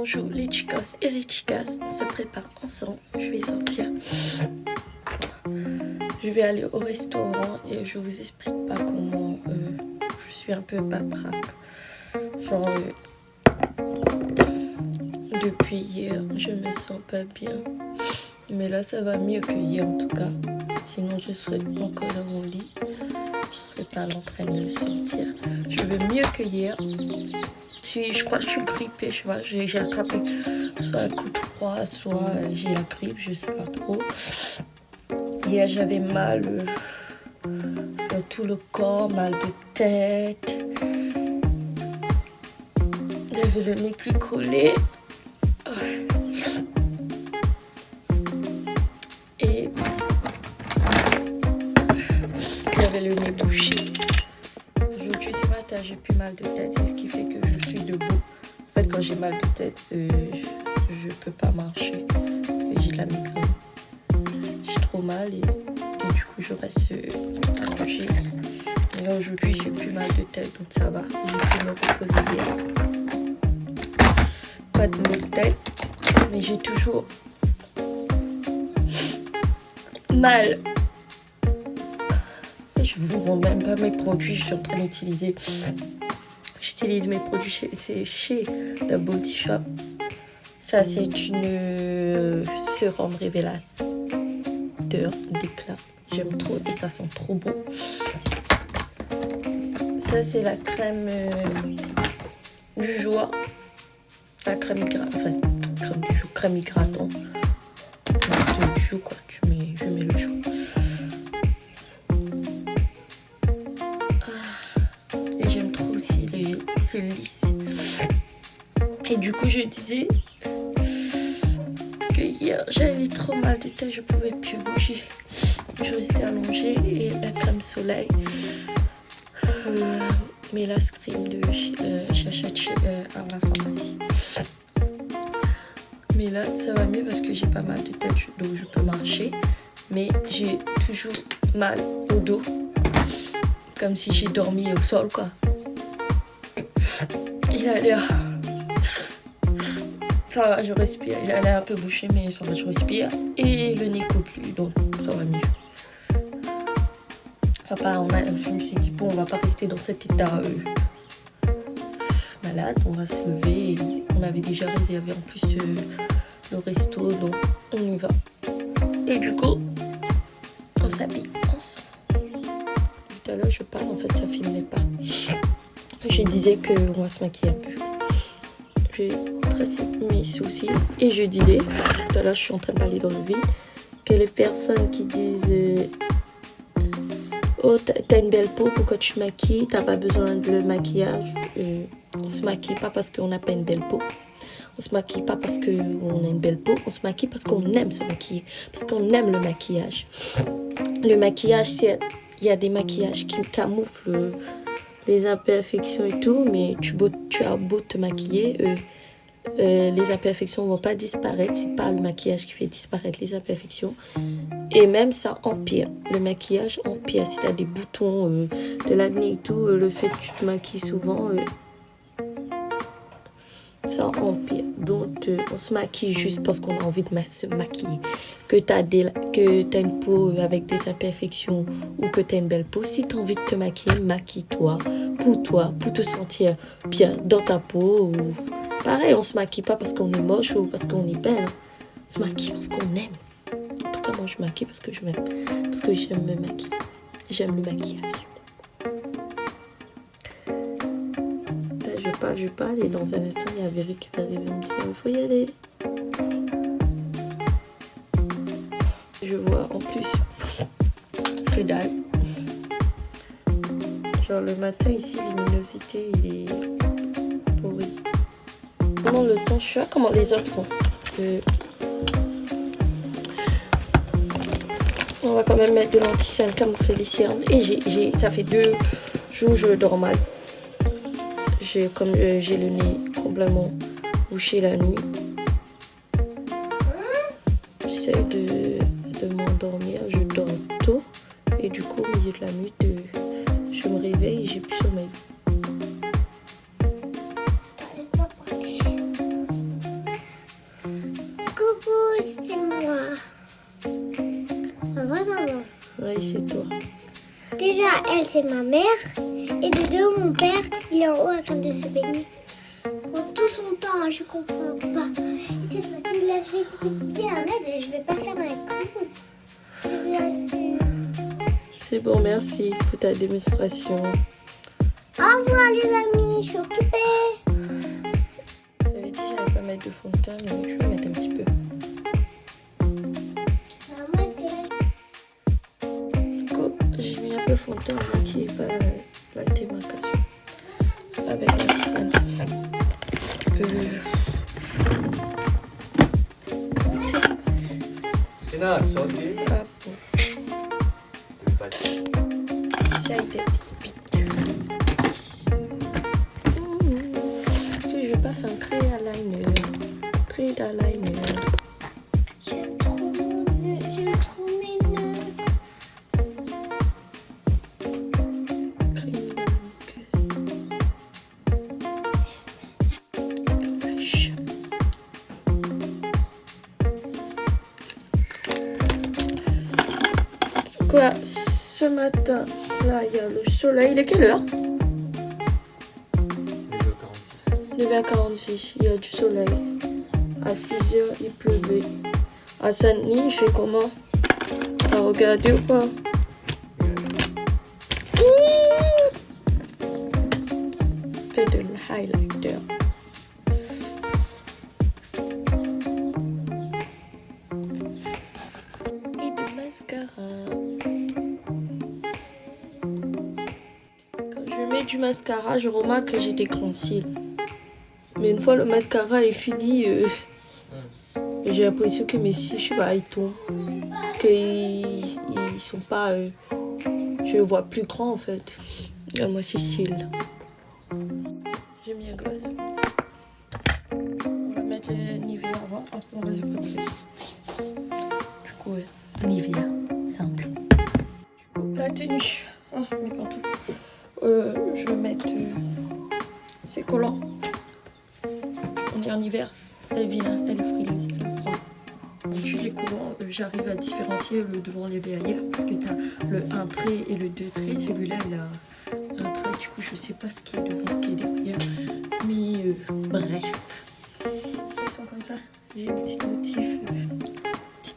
bonjour les chicos et les chicas, on se prépare ensemble, je vais sortir. Je vais aller au restaurant et je vous explique pas comment je suis un peu papraque. Genre depuis hier, je me sens pas bien. Mais là ça va mieux que hier en tout cas. Sinon je serais encore dans mon lit. Je serais pas en train de sortir. Je vais mieux que hier. Je crois que je suis grippée, je vois, j'ai attrapé soit un coup de froid, soit j'ai la grippe, je sais pas trop. Hier j'avais mal sur tout le corps, mal de tête. J'avais le nez qui collait. Et j'avais le nez bouché. Aujourd'hui, ce matin, j'ai plus mal de tête. C'est ce qui fait que je suis debout. En fait, quand j'ai mal de tête, je peux pas marcher. Parce que j'ai de la migraine. J'ai trop mal et du coup, je reste allongée. Et là, aujourd'hui, j'ai plus mal de tête, donc ça va. J'ai pu me reposer hier. Pas de maux de tête, mais j'ai toujours mal. Je vous montre même pas mes produits, je suis en train d'utiliser. J'utilise mes produits chez The Body Shop. Ça, c'est une sérum révélateur d'éclat. J'aime trop et ça sent trop bon. Ça, c'est la crème du jour. La crème hydratante. Enfin, crème du jour, crème hydratante. Du jour, quoi. Je mets le jour. C'est lisse. Et du coup, je disais que hier, j'avais trop mal de tête, je pouvais plus bouger. Je restais allongée et la crème soleil, Mélas Cream de j'achète à la pharmacie. Mais là, ça va mieux parce que j'ai pas mal de tête, donc je peux marcher. Mais j'ai toujours mal au dos, comme si j'ai dormi au sol, quoi. Il a l'air... Ça va, je respire. Il a l'air un peu bouché, mais ça va, je respire. Et le nez coule plus, donc ça va mieux. Papa, je me suis dit, bon, on va pas rester dans cet état malade. On va se lever. Et on avait déjà réservé en plus le resto, donc on y va. Et du coup, on s'habille ensemble. Tout à l'heure, je parle, en fait, ça filmait pas. Je disais qu'on va se maquiller un peu. J'ai tracé mes sourcils et je disais, tout à l'heure je suis en train de parler dans le vide, que les personnes qui disent oh t'as une belle peau, pourquoi tu te maquilles, t'as pas besoin de le maquillage. On se maquille pas parce qu'on n'a pas une belle peau. On se maquille pas parce qu'on a une belle peau. On se maquille parce qu'on aime se maquiller, parce qu'on aime le maquillage. Le maquillage, il y a des maquillages qui camouflent les imperfections et tout, mais tu as beau te maquiller, les imperfections vont pas disparaître. C'est pas le maquillage qui fait disparaître les imperfections. Et même ça empire. Le maquillage empire. Si tu as des boutons, de l'acné et tout, le fait que tu te maquilles souvent, ça empire. Donc on se maquille juste parce qu'on a envie de se maquiller. Que tu as une peau avec des imperfections ou que tu as une belle peau, si tu as envie de te maquiller, maquille-toi pour te sentir bien dans ta peau. Ou... Pareil, on se maquille pas parce qu'on est moche ou parce qu'on est belle. On se maquille parce qu'on aime. En tout cas, moi je maquille parce que je m'aime. Parce que j'aime me maquiller. J'aime le maquillage. Je parle et dans un instant il y a Véry qui va arriver et me dire il faut y aller. Je vois en plus que dalle. Genre le matin ici, luminosité il est pourri. Comment le temps, je sais pas comment les autres font. On va quand même mettre de l'anti-cerne, camoufler les cernes. Et ça fait 2 jours je dors mal. J'ai le nez complètement bouché la nuit. J'essaie de m'endormir, je dors tôt et du coup au milieu de la nuit je me réveille et j'ai plus sommeil. elle, c'est ma mère. Et de deux, mon père, il est en haut en train de se baigner. Prend tout son temps, hein, je comprends pas. Et cette fois-ci, là, je vais essayer de bien la mettre et je vais pas faire un clou. Je vais C'est bon, merci pour ta démonstration. Au revoir les amis, je suis occupée. J'avais dit que j'allais pas mettre de fond de teint, mais je vais mettre un petit peu. Moi, est-ce que là... J'ai mis un peu de fond de teint qui est pas la démarcation. Avec la scène. Tina, sorti. Ah bon. Ça a été spit. Je vais pas faire un trait à liner. Trait d'eyeliner. J'aime trop mes nœuds. Quoi, ce matin, là, il y a le soleil. Il est quelle heure? 9h46. 9h46, il y a du soleil. À 6h, il pleuvait. À Saint-Denis, il fait comment? T'as regardé ou pas? Que de highlighter. Et de mascara. Quand je mets du mascara, je remarque que j'ai des grands cils. Mais une fois le mascara est fini, j'ai l'impression que mes cils, je sais pas, ils tombent. Parce qu'ils sont pas... je les vois plus grands en fait. Moi, c'est cils. J'ai mis un gloss. On va mettre le Nivea avant. Après, on va se brosser. Du coup, ouais. Nivea, simple. Du coup, la tenue. Oh, mes pantoufles. Je vais mettre... c'est collant. On est en hiver. Elle est vilaine, elle est frileuse, elle a froid. D'habitude, les collants, j'arrive à différencier le devant les derrière. Parce que tu as le 1 trait et le 2 traits. Celui-là, il a un trait. Du coup, je sais pas ce qui est devant, ce qui est derrière. Mais bref. Ils sont comme ça. J'ai une petite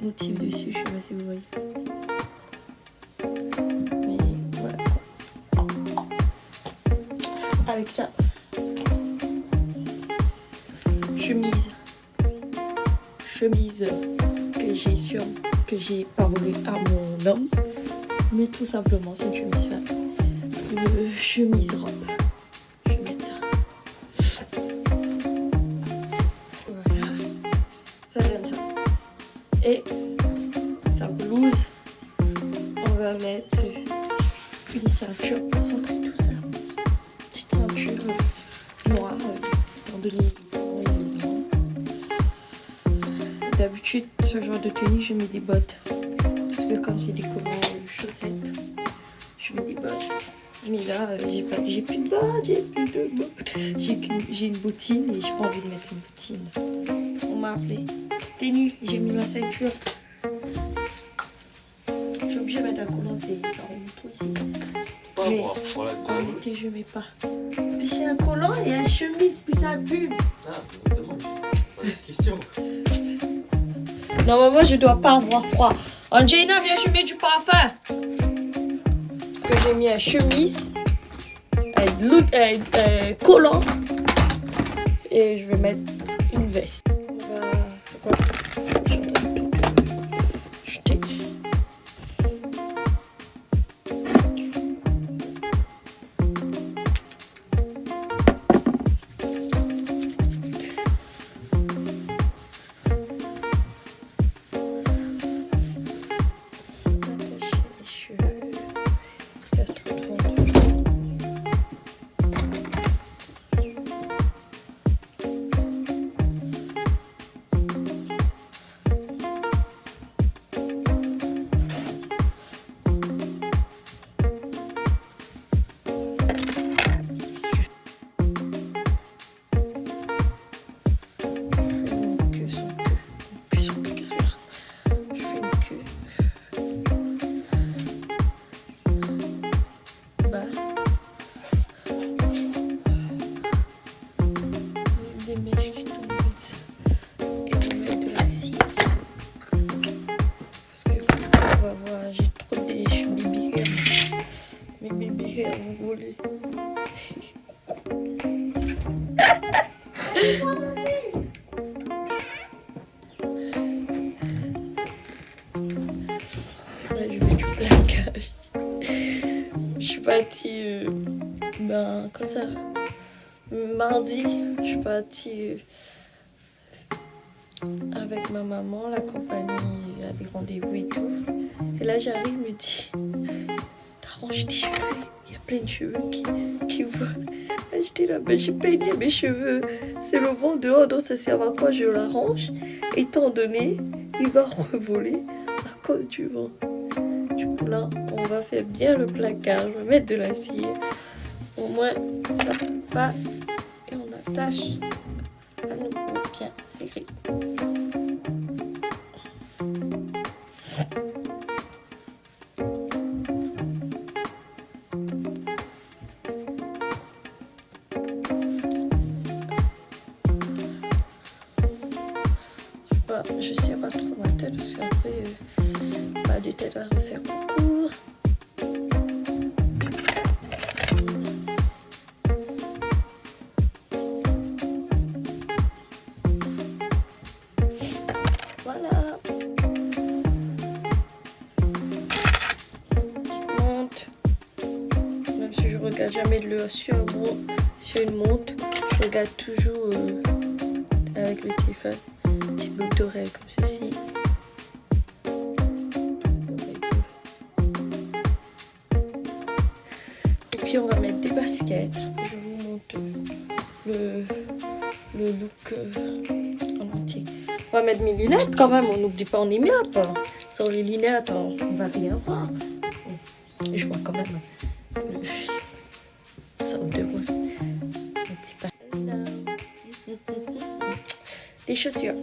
motif dessus. Je sais pas si vous voyez. Mais voilà quoi. Avec ça. Chemise que j'ai parolé à mon homme, mais tout simplement c'est une chemise femme. Une chemise robe. Je vais mettre ça. Voilà. Ça donne ça. Et sa blouse, on va mettre une ceinture pour centrer tout ça. Petite ceinture noire en demi. D'habitude, ce genre de tenue, je mets des bottes. Parce que comme c'est des collants chaussettes, je mets des bottes. Mais là, j'ai plus de bottes, j'ai une bottine et j'ai pas envie de mettre une bottine. On m'a appelé. Tenue, j'ai mis ma ceinture. Je suis obligée de mettre un collant, ça remonte trop ici. Mais en été, je mets pas. Puis j'ai un collant et une chemise, puis ça pue. Ah, on demande juste. Pas de question. Non, moi je dois pas avoir froid. Angelina, viens, je mets du parfum. Parce que j'ai mis une chemise, un collant. Et je vais mettre une veste. On va. C'est quoi? Je vais tout jeter. bas. Des mèches qui tombent comme ça. Et on met de la cire. Parce que on va voir, j'ai trop de baby hair. Mes baby hair vont voler. Là, je veux du plaquage. Je suis partie, quand ça, mardi, je suis partie avec ma maman, la compagnie a des rendez-vous et tout. Et là, j'arrive, me dit, t'arranges tes cheveux. Il y a plein de cheveux qui volent. Et j'étais là, j'ai peigné mes cheveux. C'est le vent dehors, donc ça sert à quoi je l'arrange. Étant donné, il va revoler à cause du vent. Du coup là, on va faire bien le placard. Je vais mettre de la cire. Au moins, ça ne peut pas. Et on attache à nouveau bien serré. Je sais pas trop ma tête parce qu'après ma tête va refaire concours. Voilà. Petite montre. Même si je regarde jamais de l'heure sur une montre, je regarde toujours avec le téléphone. Petit boucle d'oreille comme ceci. Et puis on va mettre des baskets. Je vous montre le look en entier. On va mettre mes lunettes quand même. On n'oublie pas, on est myope. Sans les lunettes, on va rien voir. Et je vois quand même ça au de loin. Les chaussures.